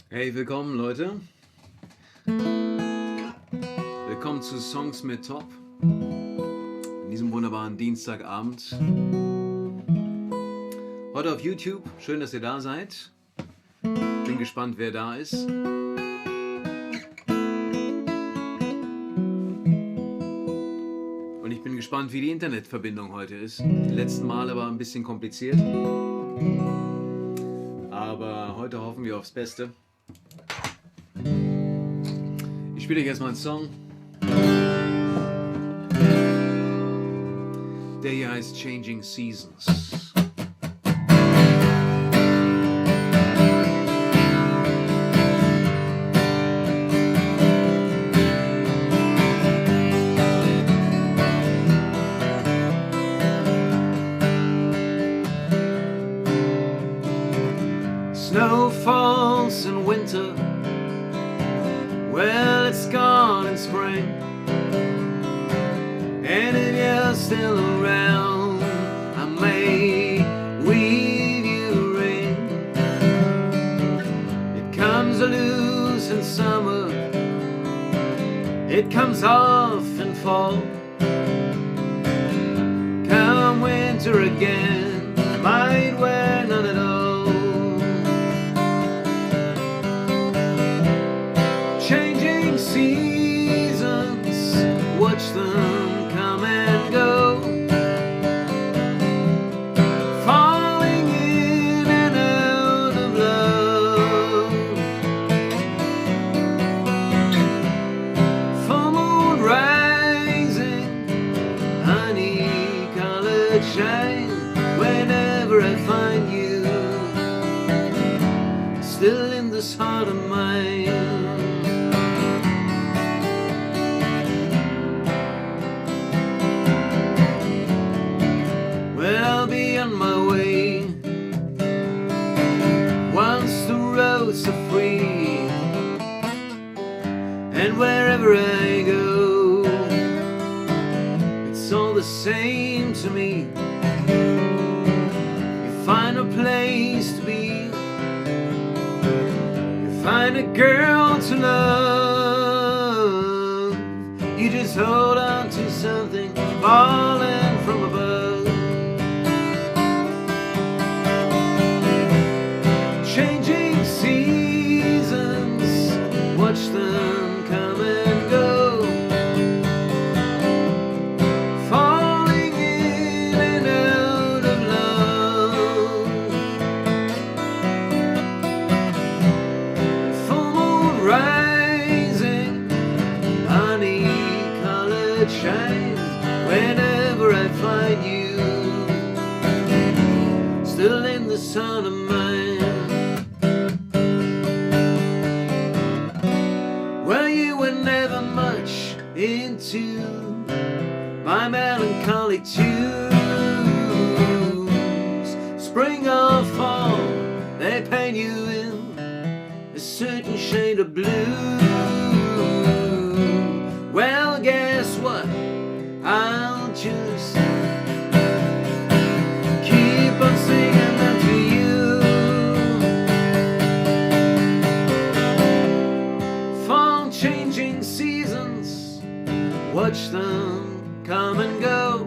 Hey, willkommen Leute. Willkommen zu Songs mit Top. An diesem wunderbaren Dienstagabend. Heute auf YouTube. Schön, dass ihr da seid. Bin gespannt, wer da ist. Und ich bin gespannt, wie die Internetverbindung heute ist. Die letzten Male war ein bisschen kompliziert. Aber heute hoffen wir aufs Beste. Ich spiele euch erstmal einen Song. Der hier heißt Changing Seasons. Snow falls in winter. Well, it's gone in spring. And if you're still around, I may weave you a ring. It comes loose in summer, it comes off in fall. Come winter again, I might wear none at all. Changing seasons, watch them come and go, falling in and out of love. Full moon rising, honey-colored shine. Whenever I find you, still in this heart of mine. I'll be on my way once the roads are free, and wherever I go, it's all the same to me. You find a place to be, you find a girl to love, you just hold on to something falling from above. Changing seasons, watch them come and go, falling in and out of love. Full moon rising, honey-colored shine. Whenever I find you, still in the sun of mine. Never much into my melancholy tunes. Spring or fall, they paint you in a certain shade of blue. Well, guess what? I'll just keep on singing them to you. Changing seasons, watch them come and go,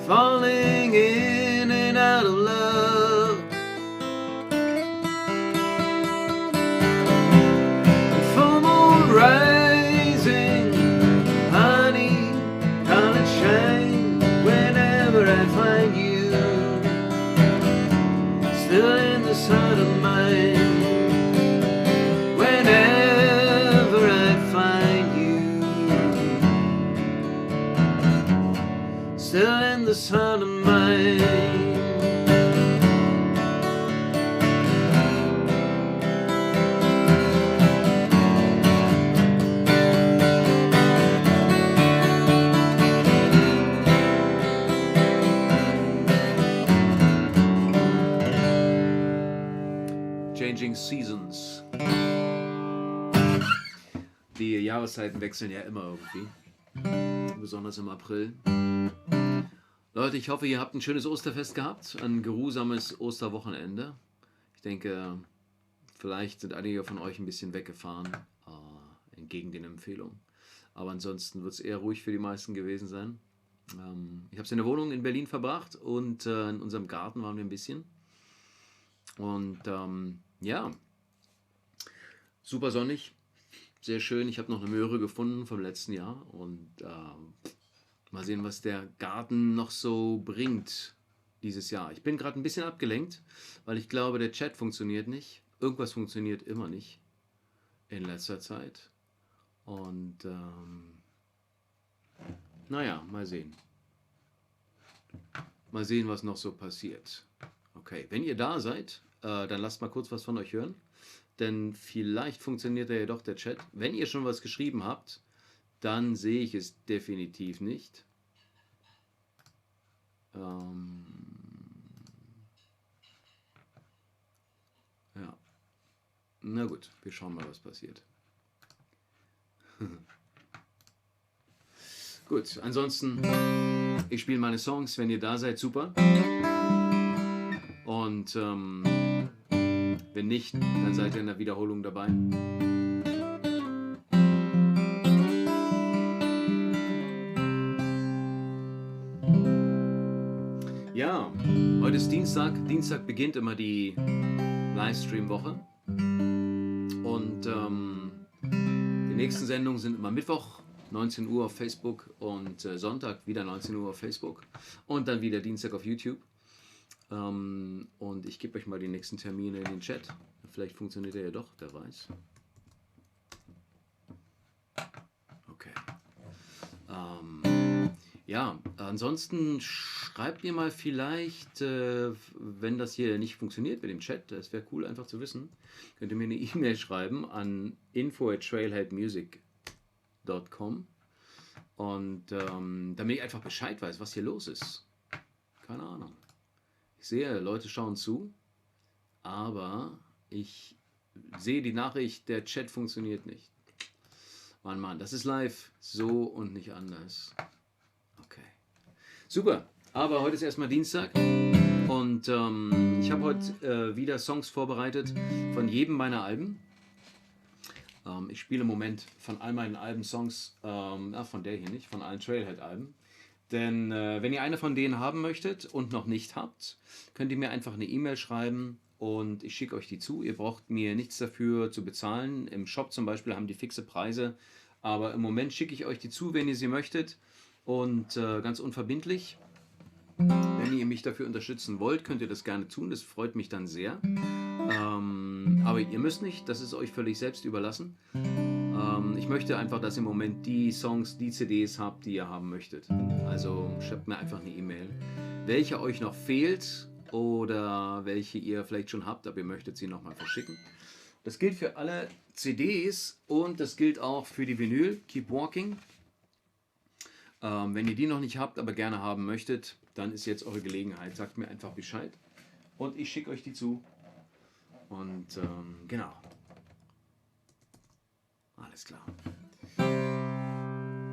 falling in and out of love. Full moon rising, honey-colored shine. Whenever I find you, still in the sun of mine. Whenever I find you, still in the sun of mine. Changing Seasons. Die Jahreszeiten wechseln ja immer irgendwie. Besonders im April. Leute, ich hoffe, ihr habt ein schönes Osterfest gehabt. Ein geruhsames Osterwochenende. Ich denke, vielleicht sind einige von euch ein bisschen weggefahren, entgegen den Empfehlungen. Aber ansonsten wird es eher ruhig für die meisten gewesen sein. Ich habe es in der Wohnung in Berlin verbracht und in unserem Garten waren wir ein bisschen. Und ja, super sonnig, sehr schön. Ich habe noch eine Möhre gefunden vom letzten Jahr und mal sehen, was der Garten noch so bringt dieses Jahr. Ich bin gerade ein bisschen abgelenkt, weil ich glaube, der Chat funktioniert nicht. Irgendwas funktioniert immer nicht in letzter Zeit. Und naja, mal sehen. Mal sehen, was noch so passiert. Okay, wenn ihr da seid, dann lasst mal kurz was von euch hören. Denn vielleicht funktioniert ja doch der Chat. Wenn ihr schon was geschrieben habt, dann sehe ich es definitiv nicht. Ja. Na gut, wir schauen mal, was passiert. Gut, ansonsten, ich spiele meine Songs, wenn ihr da seid, super. Und wenn nicht, dann seid ihr in der Wiederholung dabei. Ja, heute ist Dienstag. Dienstag beginnt immer die Livestream-Woche. Und die nächsten Sendungen sind immer Mittwoch, 19 Uhr auf Facebook und Sonntag wieder 19 Uhr auf Facebook und dann wieder Dienstag auf YouTube. Und ich gebe euch mal die nächsten Termine in den Chat. Vielleicht funktioniert er ja doch, wer weiß. Okay. Ja, ansonsten schreibt mir mal vielleicht, wenn das hier nicht funktioniert mit dem Chat, das wäre cool einfach zu wissen, könnt ihr mir eine E-Mail schreiben an info@trailheadmusic.com und damit ich einfach Bescheid weiß, was hier los ist. Keine Ahnung. Ich sehe, Leute schauen zu, aber ich sehe die Nachricht, der Chat funktioniert nicht. Mann, das ist live, so und nicht anders. Okay. Super, aber heute ist erstmal Dienstag und ich habe heute wieder Songs vorbereitet von jedem meiner Alben. Ich spiele im Moment von all meinen Alben Songs, von der hier nicht, von allen Trailhead-Alben. Denn wenn ihr eine von denen haben möchtet und noch nicht habt, könnt ihr mir einfach eine E-Mail schreiben und ich schicke euch die zu. Ihr braucht mir nichts dafür zu bezahlen. Im Shop zum Beispiel haben die fixe Preise, aber im Moment schicke ich euch die zu, wenn ihr sie möchtet und ganz unverbindlich. Wenn ihr mich dafür unterstützen wollt, könnt ihr das gerne tun, das freut mich dann sehr. Aber ihr müsst nicht, das ist euch völlig selbst überlassen. Ich möchte einfach, dass ihr im Moment die Songs, die CDs habt, die ihr haben möchtet. Also schreibt mir einfach eine E-Mail, welche euch noch fehlt oder welche ihr vielleicht schon habt, aber ihr möchtet sie nochmal verschicken. Das gilt für alle CDs und das gilt auch für die Vinyl, Keep Walking. Wenn ihr die noch nicht habt, aber gerne haben möchtet, dann ist jetzt eure Gelegenheit. Sagt mir einfach Bescheid und ich schicke euch die zu. Und genau. Alles klar.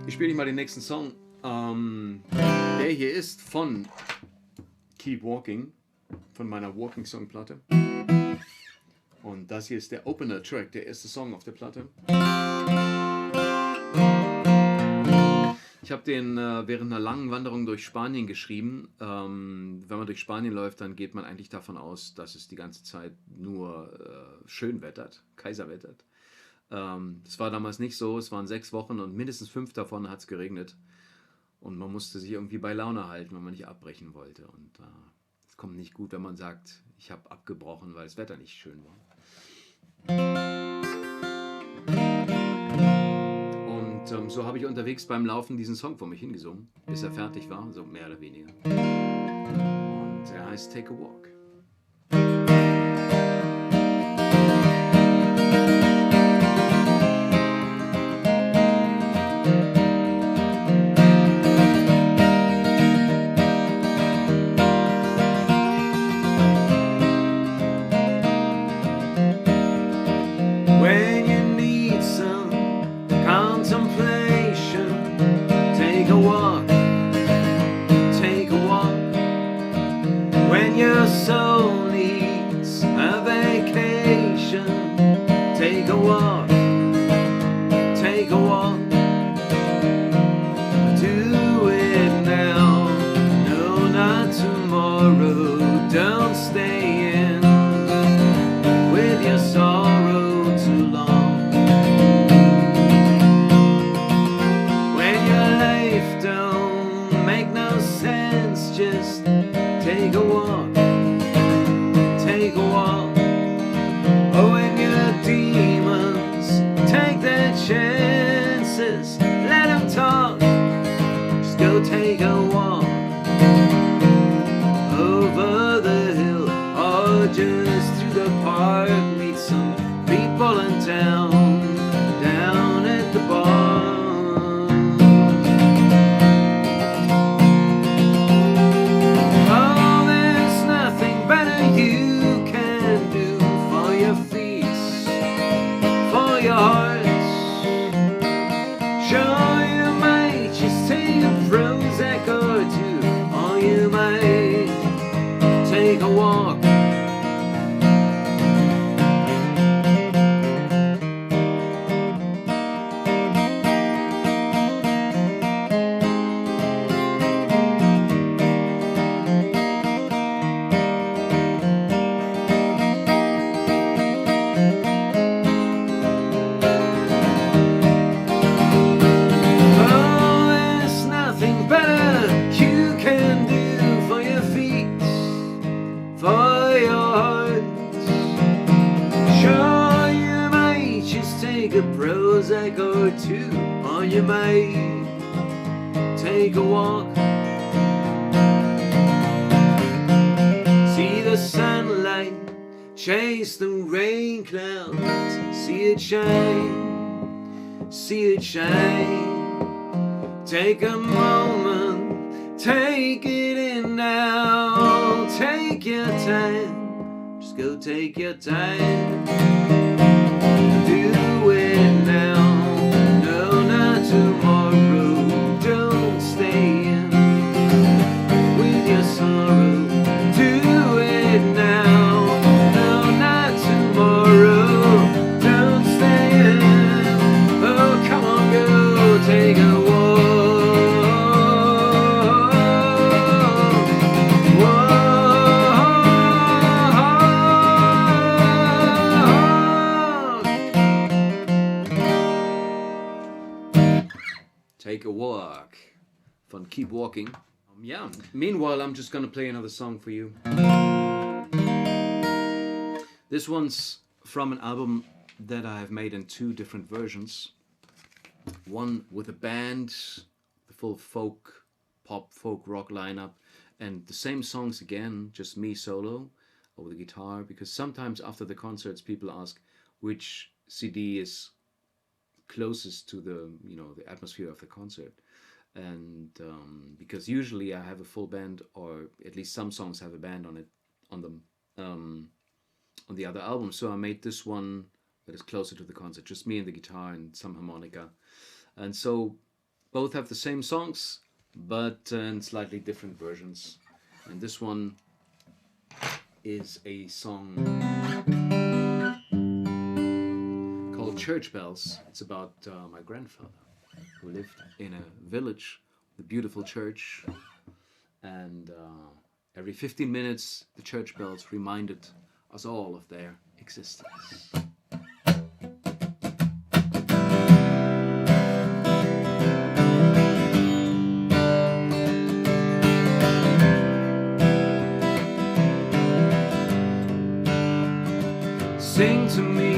Ich spiele euch mal den nächsten Song. Der hier ist von Keep Walking, von meiner Walking Song Platte. Und das hier ist der Opener Track, der erste Song auf der Platte. Ich habe den während einer langen Wanderung durch Spanien geschrieben. Wenn man durch Spanien läuft, dann geht man eigentlich davon aus, dass es die ganze Zeit nur schön wettert, Kaiserwettert. Das war damals nicht so, es waren 6 Wochen und mindestens 5 davon hat es geregnet. Und man musste sich irgendwie bei Laune halten, wenn man nicht abbrechen wollte. Und es kommt nicht gut, wenn man sagt, ich habe abgebrochen, weil das Wetter nicht schön war. Und so habe ich unterwegs beim Laufen diesen Song vor mich hingesungen, bis er fertig war, so mehr oder weniger. Und er heißt Take a Walk. people in town, down at the bar. Oh, there's nothing better you can do for your feet, for your hearts. Sure, you might just take a Prozac or two, or you might take a walk. For your hearts, sure, you might just take a Prozac or two, or you might take a walk. See the sunlight chase the rain clouds, see it shine, see it shine. Take a moment, take it in now, take your time, just go take your time. Do it now, no, not tomorrow. Don't stay in with your sorrow. Do it now, no, not tomorrow. Don't stay in, oh come on, go take a walk. Take a walk from Keep Walking. Yeah, meanwhile I'm just gonna play another song for you. This one's from an album that I have made in two different versions. One with a band, the full folk, pop, folk, rock lineup, and the same songs again, just me solo over the guitar, because sometimes after the concerts people ask which CD is closest to the, you know, the atmosphere of the concert. And because usually I have a full band, or at least some songs have a band on it, on them, on the other album. So I made this one that is closer to the concert, just me and the guitar and some harmonica. And so both have the same songs, but in slightly different versions. And this one is a song called Church Bells. It's about my grandfather, who lived in a village with a beautiful church, and every 15 minutes the church bells reminded us all of their existence. Sing to me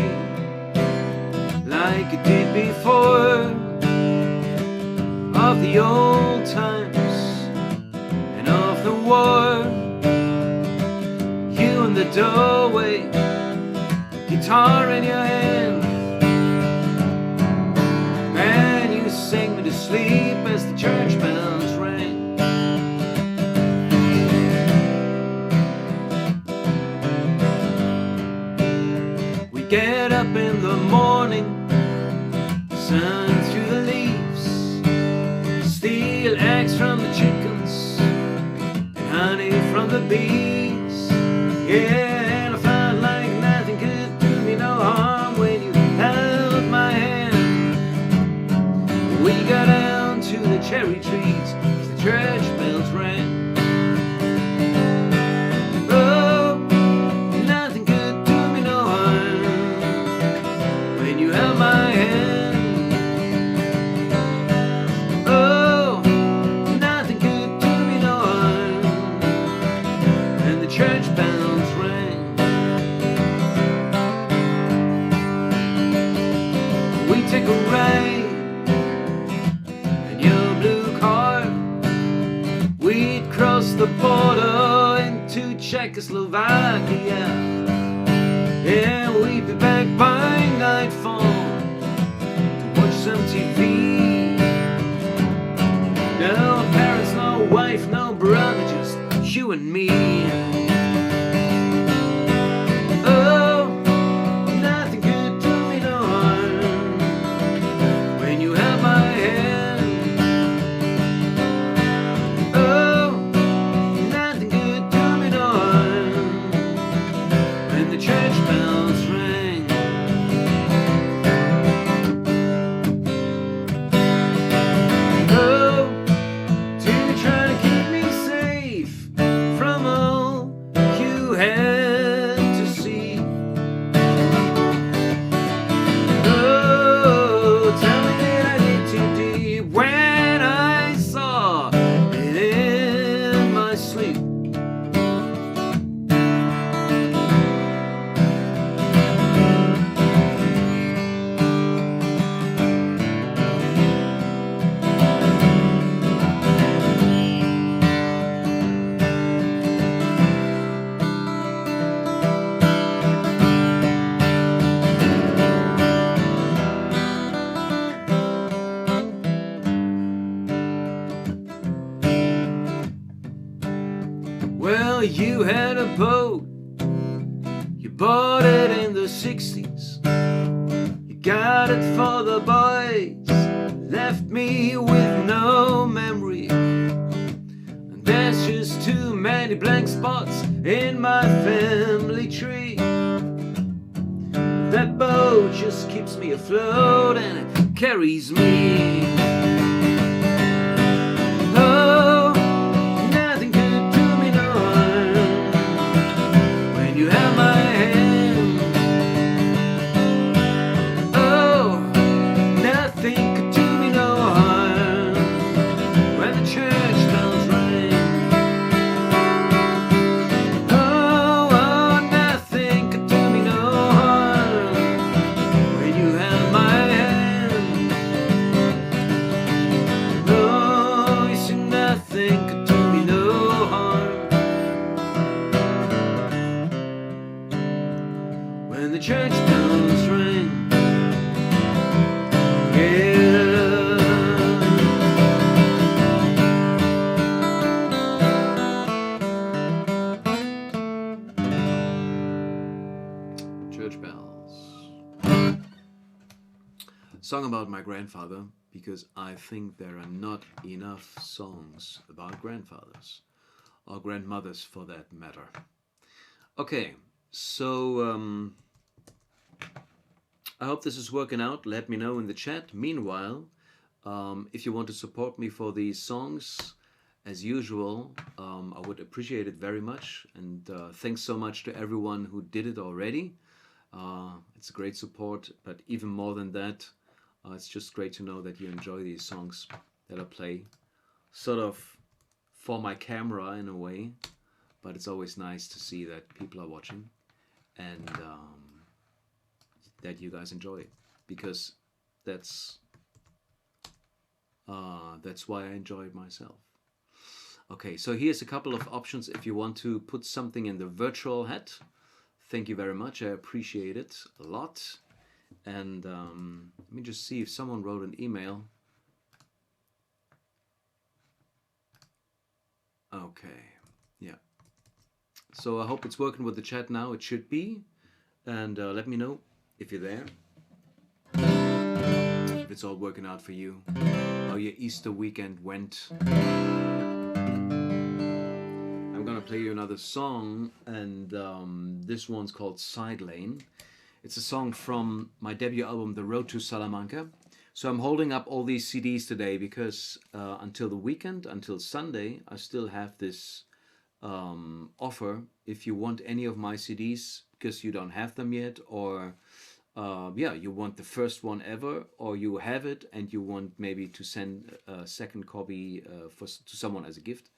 like it did before, of the old times and of the war. You in the doorway, guitar in your hand, and you sing me to sleep as the church bells rang. We get up in the morning, sun through the leaves, steal eggs from the chickens and honey from the bees. Yeah, and I felt like nothing could do me no harm when you held my hand. We got down to the cherry trees as the church bells rang. Oh, nothing could do me no harm when you held my hand. Church bells ring. We take a ride in your blue car. We'd cross the border into Czechoslovakia. Yeah, we'd be back by and me. Oh, nothing could do me no harm when you held my hand. Oh, nothing could do me no harm when the church bells rang. Oh, to try to keep me safe from all you had to see. Oh, tell me that I did too deep when I saw it in my sleep. Well, you had a boat, you bought it in the 60s. You got it for the boys, left me with no memory. And there's just too many blank spots in my family tree. That boat just keeps me afloat and it carries me. Oh, nothing could do me no harm when you held my hand. Oh, nothing could do me no harm when the church bells rang. Oh, oh, nothing could do me no harm when you held my hand. No, you see, nothing could do me no harm when the church bells rang. Yeah. Church bells. Song about my grandfather, because I think there are not enough songs about grandfathers or grandmothers for that matter. Okay, so I hope this is working out. Let me know in the chat. Meanwhile, if you want to support me for these songs, as usual, I would appreciate it very much. And thanks so much to everyone who did it already. It's a great support, but even more than that, it's just great to know that you enjoy these songs that I play, sort of for my camera in a way, but it's always nice to see that people are watching and that you guys enjoy it, because that's why I enjoy it myself. Okay, so here's a couple of options if you want to put something in the virtual hat. Thank you very much, I appreciate it a lot. And let me just see if someone wrote an email. Okay, yeah. So I hope it's working with the chat now. It should be. And let me know if you're there. If it's all working out for you. How your Easter weekend went. I'm gonna play you another song, and this one's called Side Lane. It's a song from my debut album, The Road to Salamanca. So I'm holding up all these CDs today because until the weekend, until Sunday, I still have this offer. If you want any of my CDs because you don't have them yet, or yeah, you want the first one ever, or you have it and you want maybe to send a second copy to someone as a gift,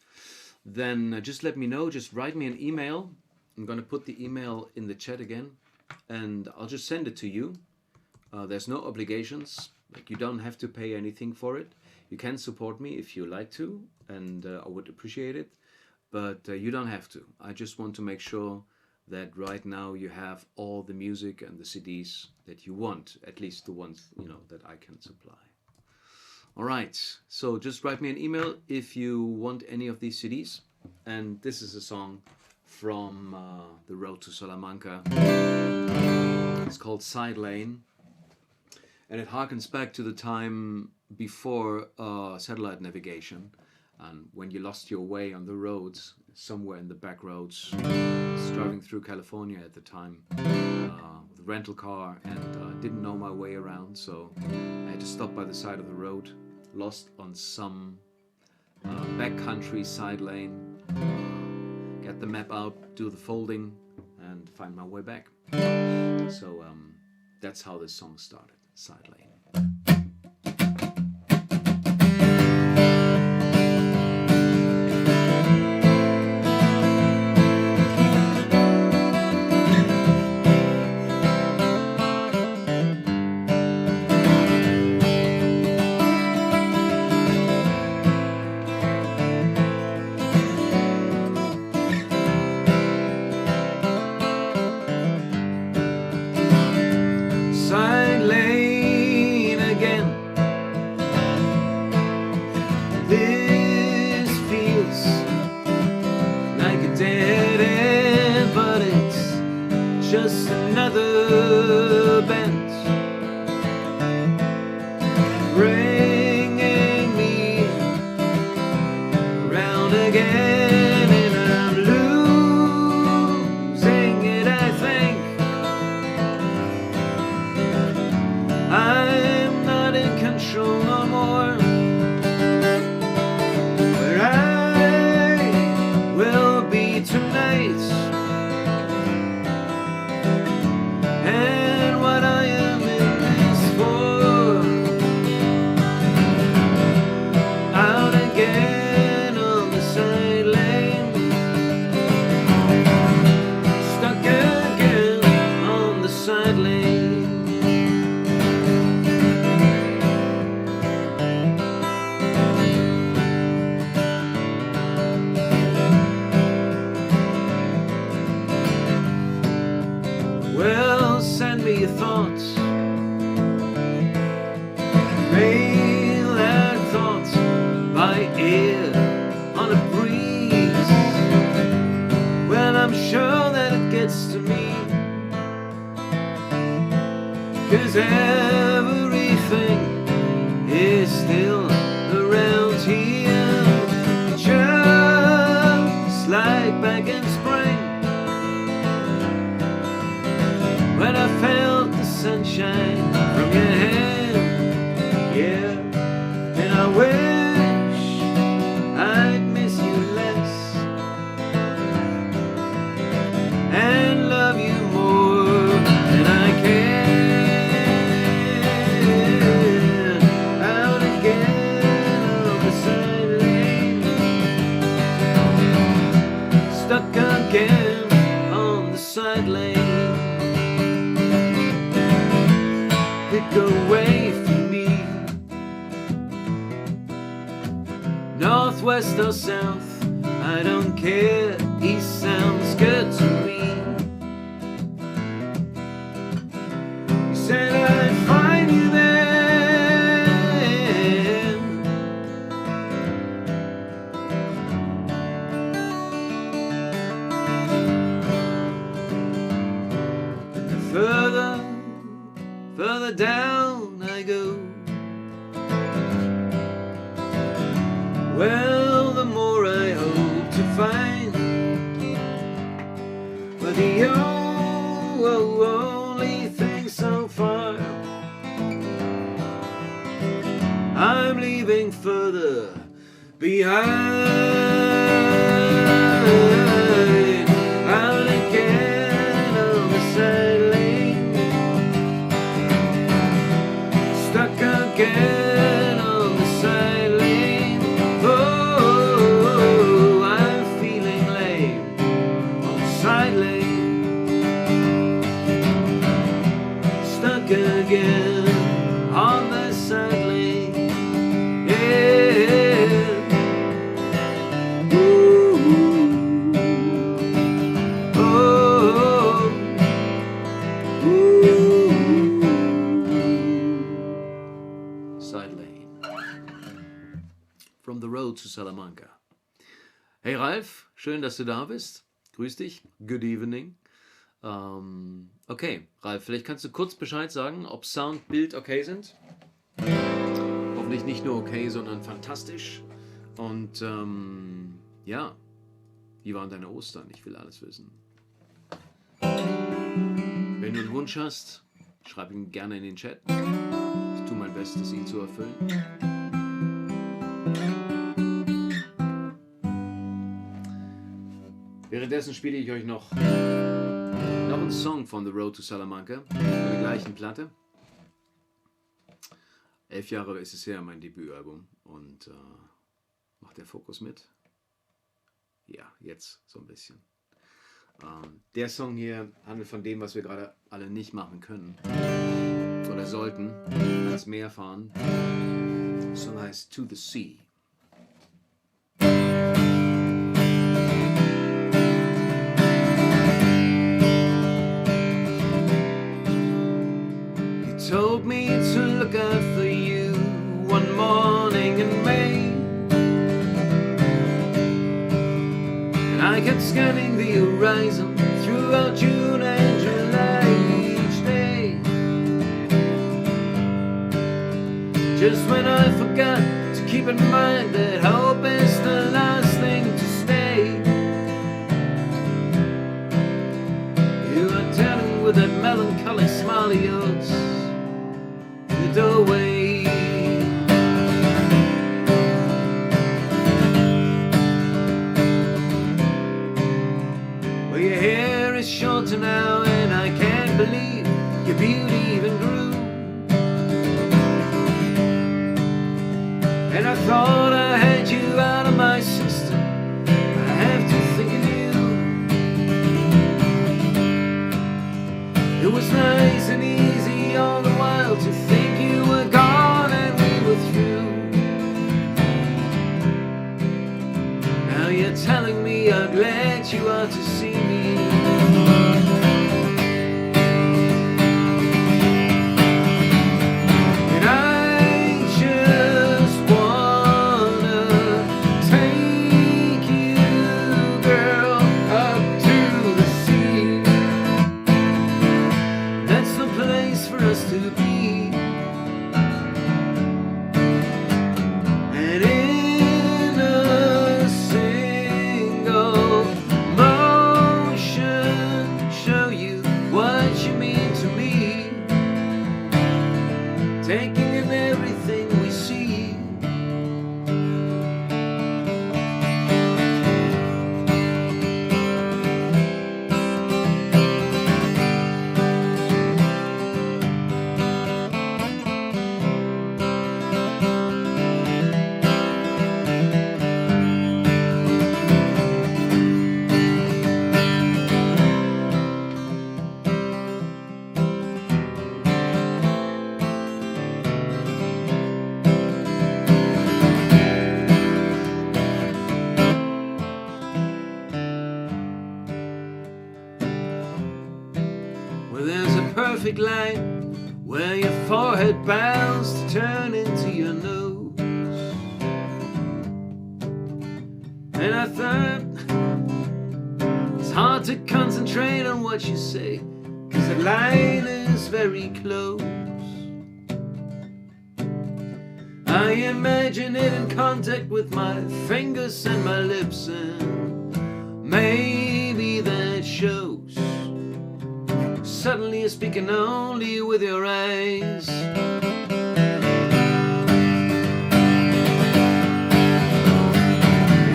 then just let me know. Just write me an email. I'm going to put the email in the chat again, and I'll just send it to you. There's no obligations. Like, you don't have to pay anything for it. You can support me if you like to, and I would appreciate it, but you don't have to. I just want to make sure that right now you have all the music and the CDs that you want, at least the ones, you know, that I can supply. All right, so just write me an email if you want any of these CDs, and this is a song from The Road to Salamanca. It's called Side Lane, and it harkens back to the time before satellite navigation, and when you lost your way on the roads, somewhere in the back roads. Driving through California at the time with a rental car, and didn't know my way around, so I had to stop by the side of the road, lost on some backcountry side lane, get the map out, do the folding, and find my way back. So that's how this song started, Side Lane. Side lane again. This feels like a dead end, but it's just another bend, bringing me around again, and I'm losing it, I think. I'm not in control no more, where I will be tonight, and what I am in this for. Out again on the side lane, stuck again on the side lane. Well, send me your thoughts, mail out thoughts by ear on a breeze. Well, I'm sure that it gets to me, 'cause everything is still around here, just like back in spring, when I felt the sunshine from your hand, yeah. And I wish I'd miss you less and love you more than I can. Out again on the side lane, stuck again on the side lane. Pick away from me, northwest or south, I don't care, east sounds good to me. You said I'd find you there, and the further down I go, well, the more I hope to find. But the only thing so far, I'm leaving further behind. Out again on the side lane, stuck again on the side lane. Oh, I'm feeling lame on the side lane, stuck again on the side lane. Yeah. Ooh. Oh. Ooh. Side lane. From The Road to Salamanca. Hey Ralf, schön, dass du da bist. Grüß dich. Good evening. Okay, Ralf, vielleicht kannst du kurz Bescheid sagen, ob Sound, Bild okay sind. Hoffentlich nicht nur okay, sondern fantastisch. Und ja, wie waren deine Ostern? Ich will alles wissen. Wenn du einen Wunsch hast, schreib ihn gerne in den Chat. Ich tue mein Bestes, ihn zu erfüllen. Währenddessen spiele ich euch noch einen Song von The Road to Salamanca, von der gleichen Platte. 11 Jahre ist es her, mein Debütalbum. Und macht der Fokus mit? Ja, jetzt so ein bisschen. Der Song hier handelt von dem, was wir gerade alle nicht machen können oder sollten, ans Meer fahren. Der Song heißt To the Sea. Told me to look out for you one morning in May, and I kept scanning the horizon throughout June and July each day. Just when I forgot to keep in mind that hope is the last thing to stay, you are turning with that melancholy smile of yours doorway. Well, your hair is shorter now, and I can't believe your beauty even grew. And I thought I had you out of my system. I have to think of you. It was nice and easy all the while to think you were gone and we were through. Now you're telling me how glad you are to see me. And I just wanna take you, girl, up to the sea. That's the place for us to be. Taking in everything we see. Well, there's a perfect line where your forehead bounds to turn into your nose. And I thought it's hard to concentrate on what you say, 'cause the line is very close. I imagine it in contact with my fingers and my lips, and maybe that shows. Suddenly you're speaking only with your eyes. And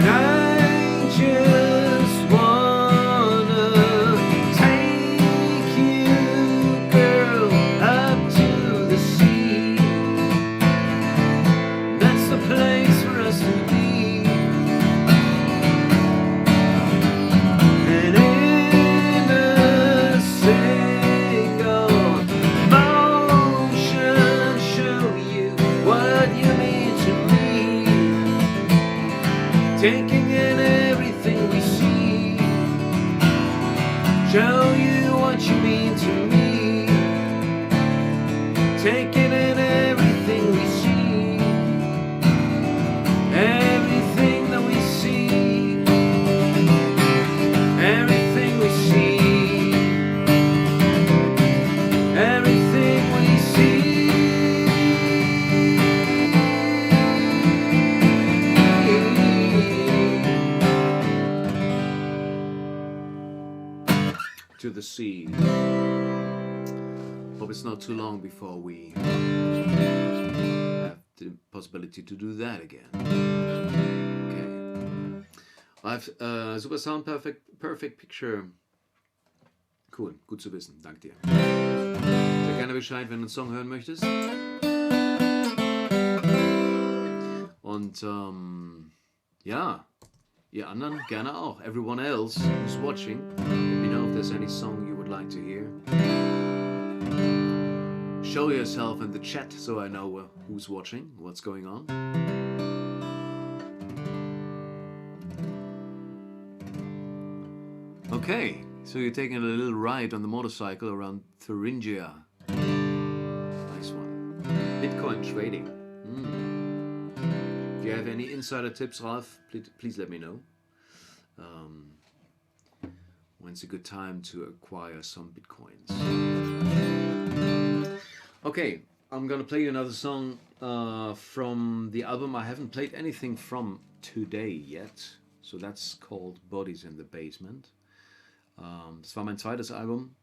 I just wanna take you, girl, up to the sea. That's the place for us to be. And in a taking in everything we see, show you what you mean to me. Taking in everything we see, everything that we see. too long before we have the possibility to do that again. Okay. I've super sound, perfect picture. Cool, gut zu wissen. Dank dir. Sag gerne Bescheid, wenn du einen Song hören möchtest. Und ja, ihr anderen gerne auch. Everyone else who's watching, let me know if there's any song you would like to hear. Show yourself in the chat so I know who's watching, what's going on. Okay, so you're taking a little ride on the motorcycle around Thuringia. Nice one. Bitcoin trading. If you have any insider tips, Ralph, please let me know. When's a good time to acquire some Bitcoins? Okay, I'm gonna play you another song from the album I haven't played anything from today yet. So that's called Bodies in the Basement. Das war mein zweites Album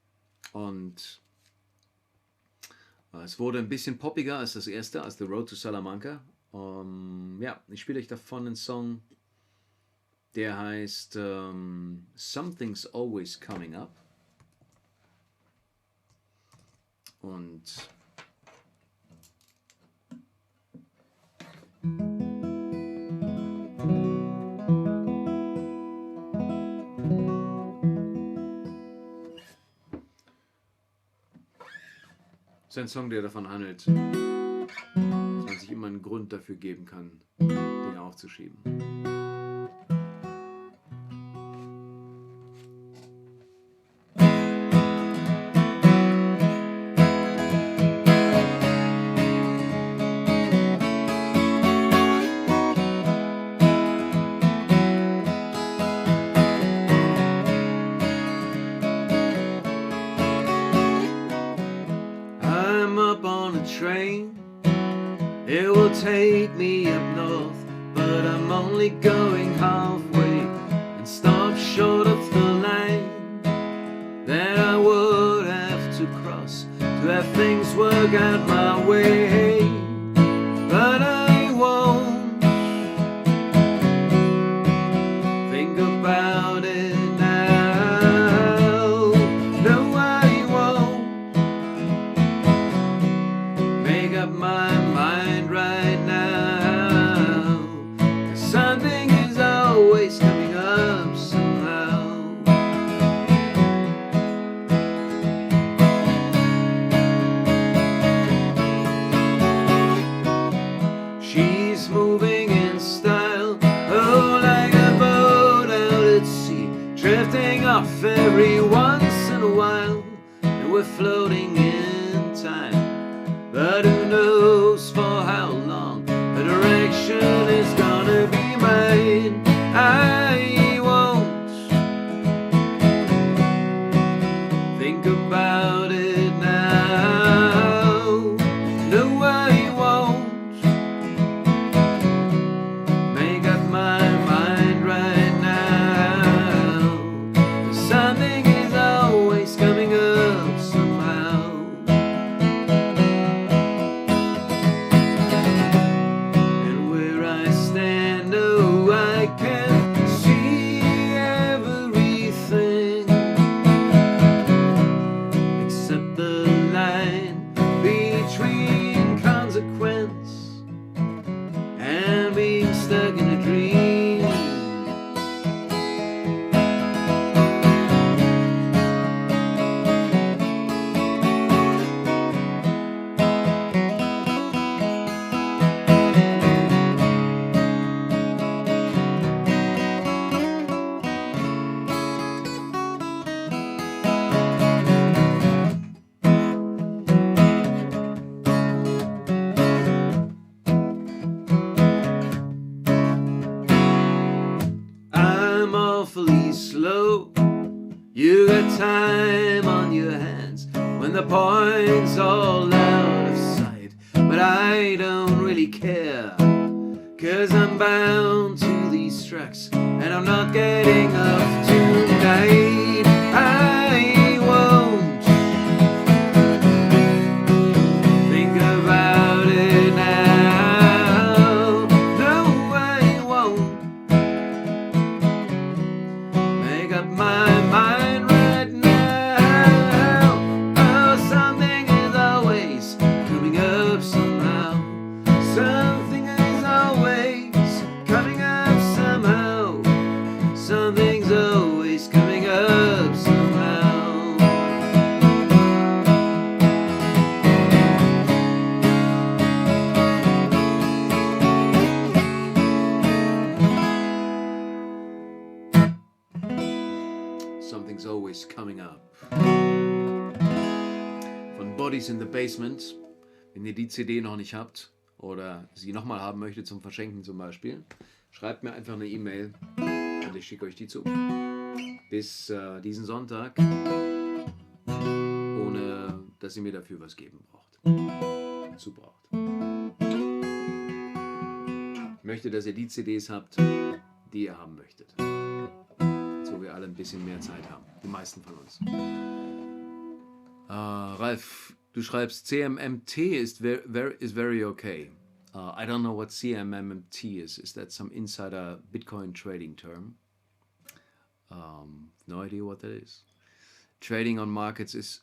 und es wurde ein bisschen poppiger als das erste, als The Road to Salamanca. Ja, ich spiele euch davon einen Song, der heißt Something's Always Coming Up. Und das ist ein Song, der davon handelt, dass man sich immer einen Grund dafür geben kann, Dinge aufzuschieben. Train, it will take me up north, but I'm only going halfway and stop short of the line that I would have to cross to have things work out my way. But I won't think about it now. No, I won't make up my mind right now. Something is always coming up somehow. She's moving in style, oh, like a boat out at sea, drifting off every once in a while, and we're floating in time. But who knows for how long the direction is gonna be mine. I won't think about it now. No, I won't make up my mind right now. Something is always coming up somehow. Slow, you got time on your hands when the point's all out of sight. But I don't really care, 'cause I'm bound to these tracks and I'm not getting up tonight. I won't Memories in the Basement. Wenn ihr die CD noch nicht habt oder sie nochmal haben möchtet zum Verschenken zum Beispiel, schreibt mir einfach eine E-Mail und ich schicke euch die zu. Bis diesen Sonntag, ohne dass ihr mir dafür was geben braucht. Zubraucht. Ich möchte, dass ihr die CDs habt, die ihr haben möchtet. So wir alle ein bisschen mehr Zeit haben. Die meisten von uns. Ralf, du schreibst CMMT is very okay. I don't know what CMMT is. Is that some insider Bitcoin trading term? No idea what that is. Trading on markets is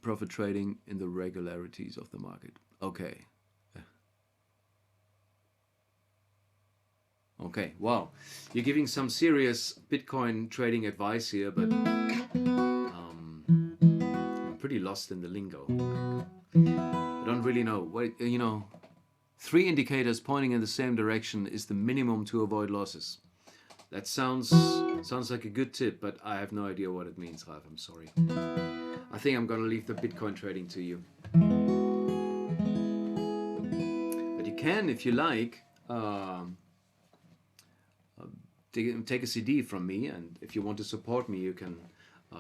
profit trading in the regularities of the market. Okay. Okay, wow. You're giving some serious Bitcoin trading advice here, but I'm pretty lost in the lingo. I don't really know. What, 3 indicators pointing in the same direction is the minimum to avoid losses. That sounds like a good tip, but I have no idea what it means, Ralf. I'm sorry. I think I'm gonna leave the Bitcoin trading to you. But you can, if you like, take a CD from me, and if you want to support me, you can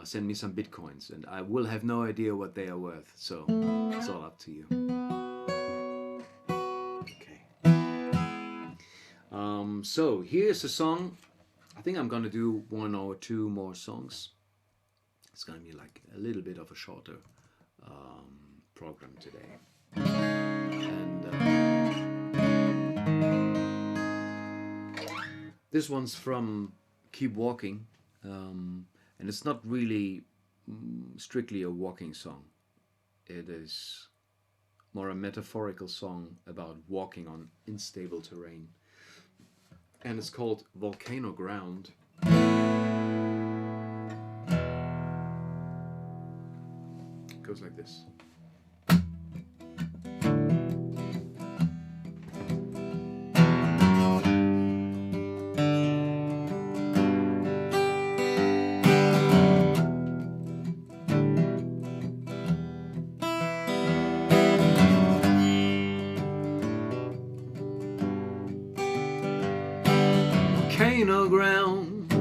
send me some Bitcoins, and I will have no idea what they are worth. So it's all up to you. Okay. So here's a song. I think I'm gonna do 1 or 2 more songs. It's gonna be like a little bit of a shorter program today. And this one's from Keep Walking, and it's not really strictly a walking song. It is more a metaphorical song about walking on unstable terrain. And it's called Volcano Ground. It goes like this. Volcano ground,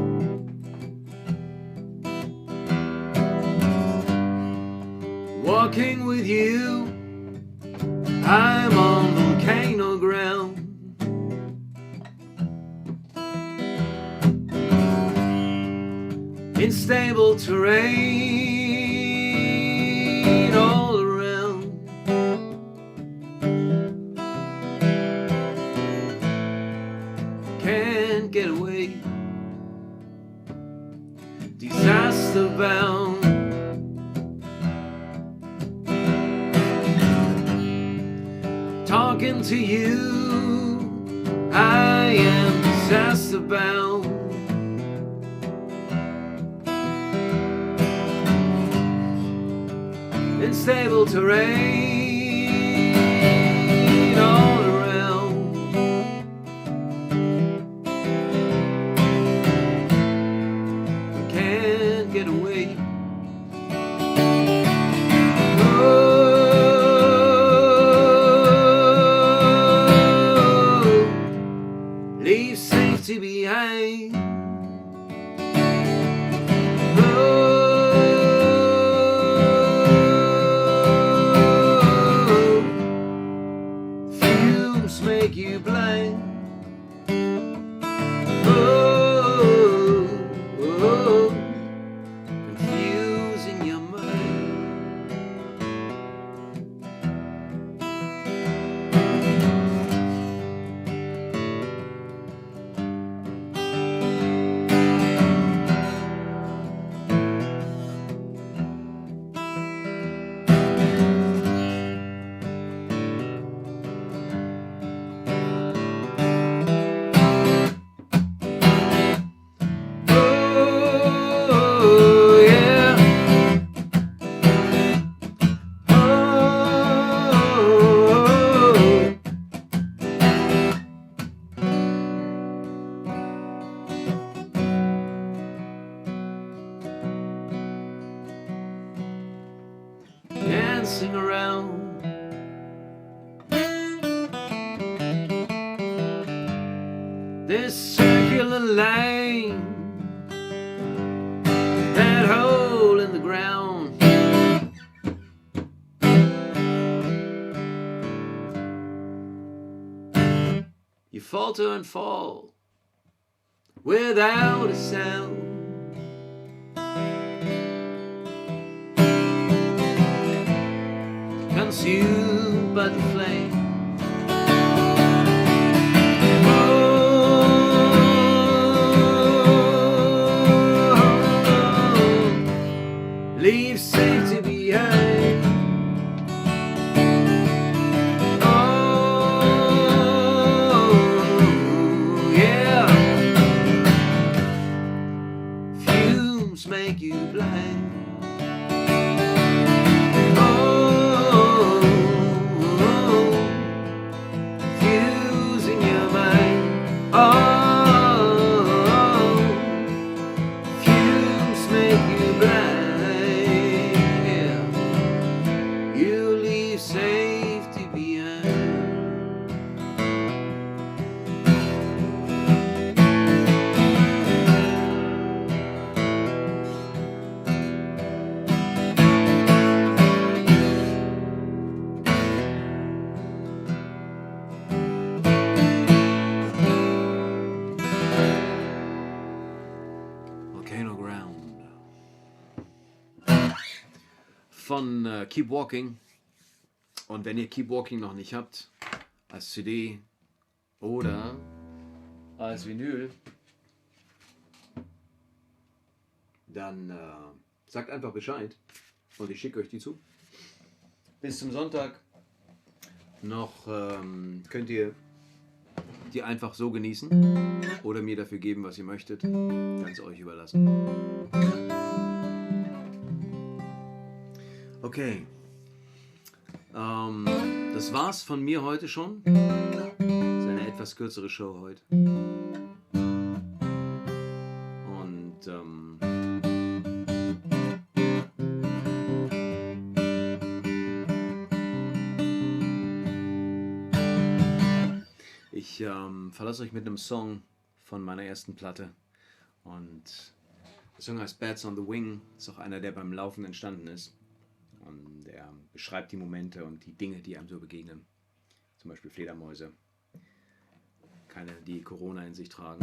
walking with you, I'm on volcano ground. Unstable terrain all around. Can't get away, disaster bound. Talking to you, I am disaster bound. Unstable terrain all around. Can't get away. Oh, leave safety behind. Oh, this circular line, that hole in the ground. You falter and fall without a sound. Consumed by the flame. Leave safety behind. Oh, yeah. Fumes make you blind. Oh, fusing your mind. Oh, fumes make you blind. Safety behind. Volcano Ground von Keep Walking. Und wenn ihr Keep Walking noch nicht habt, als CD oder als Vinyl, dann sagt einfach Bescheid und ich schicke euch die zu. Bis zum Sonntag noch könnt ihr die einfach so genießen oder mir dafür geben, was ihr möchtet. Ganz euch überlassen. Okay. Das war's von mir heute schon. Das ist eine etwas kürzere Show heute. Und ich verlasse euch mit einem Song von meiner ersten Platte. Und der Song heißt Bats on the Wing. Ist auch einer, der beim Laufen entstanden ist. Und der beschreibt die Momente und die Dinge, die einem so begegnen. Zum Beispiel Fledermäuse. Keine, die Corona in sich tragen.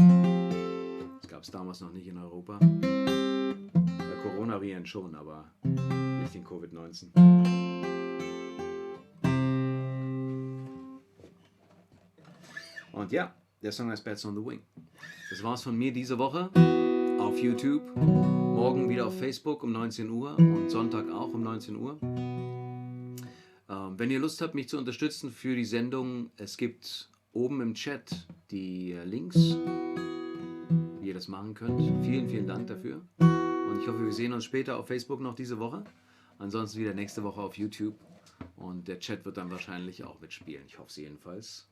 Das gab es damals noch nicht in Europa. Bei Coronaviren schon, aber nicht in Covid-19. Und ja, der Song heißt Bats on the Wing. Das war's von mir diese Woche auf YouTube. Morgen wieder auf Facebook um 19 Uhr und Sonntag auch um 19 Uhr. Wenn ihr Lust habt, mich zu unterstützen für die Sendung, es gibt oben im Chat die Links, wie ihr das machen könnt. Vielen, vielen Dank dafür. Und ich hoffe, wir sehen uns später auf Facebook noch diese Woche. Ansonsten wieder nächste Woche auf YouTube. Und der Chat wird dann wahrscheinlich auch mitspielen. Ich hoffe es jedenfalls.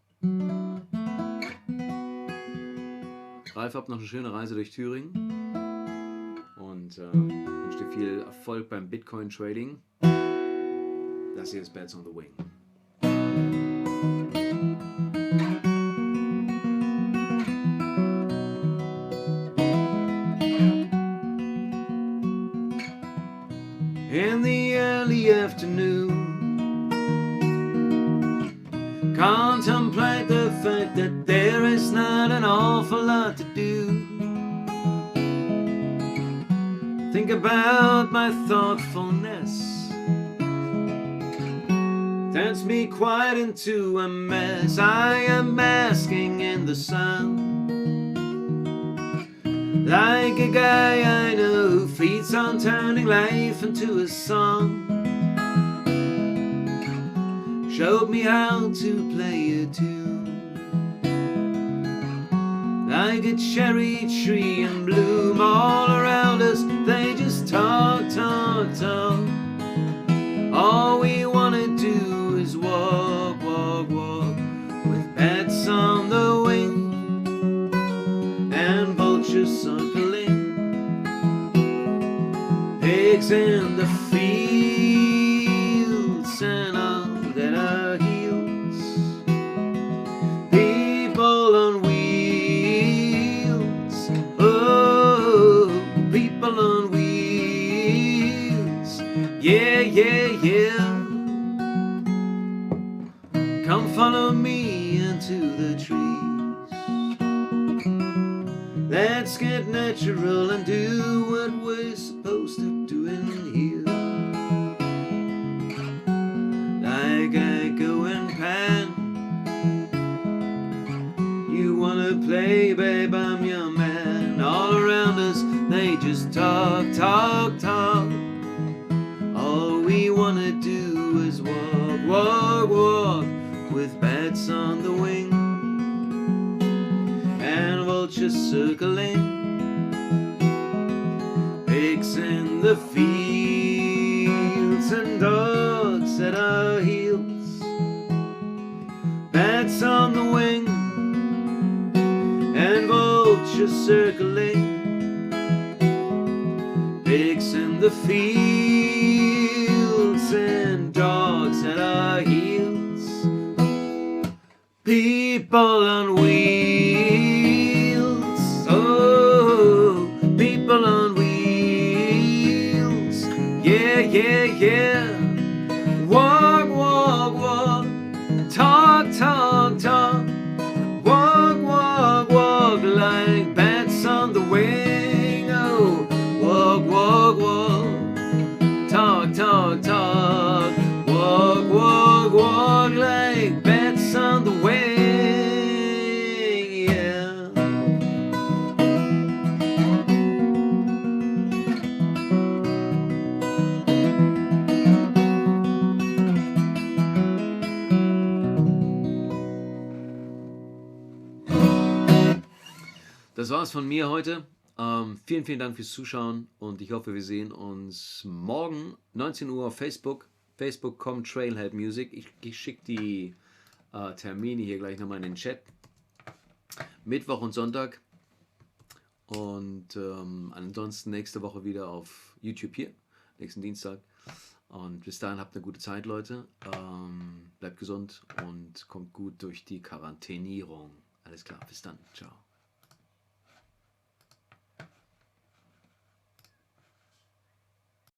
Ralf, habt noch eine schöne Reise durch Thüringen. Und wünsche dir viel Erfolg beim Bitcoin-Trading. Das hier ist Bats on the Wing. In the early afternoon, contemplate the fact that there is not an awful lot to do. Think about my thoughtfulness. Dance me quiet into a mess. I am basking in the sun, like a guy I know who feeds on turning life into a song. Showed me how to play a tune, like a cherry tree in bloom all around us. They just talk, talk, talk. All we wanna do is walk, walk, walk, with bats on the wing and vultures circling, pigs in the fields and all that are heels, people on wheels Come follow me into the trees. Let's get natural and do what we're supposed to do in here. Like Echo and Pan. You wanna play, babe, I'm your man. All around us, they just talk, talk, talk. All we wanna do is walk, walk, walk, with bats on the wing and vultures circling, pigs in the fields and dogs at our heels. Bats on the wing and vultures circling, pigs in the fields and dogs at our heels. People on wheels, oh, people on wheels, yeah, yeah, yeah. Walk, walk, walk, talk, talk, talk. Walk, walk, walk like bats on the wing. Oh, walk, walk, walk, talk, talk, talk. Walk, walk, walk like bats on the wing. Yeah. Das war's von mir heute. Vielen, vielen Dank fürs Zuschauen und ich hoffe, wir sehen uns morgen 19 Uhr auf Facebook. Facebook.com Trailhead Music. Ich schicke die Termine hier gleich nochmal in den Chat. Mittwoch und Sonntag. Und ansonsten nächste Woche wieder auf YouTube hier. Nächsten Dienstag. Und bis dahin habt eine gute Zeit, Leute. Bleibt gesund und kommt gut durch die Quarantänierung. Alles klar, bis dann. Ciao.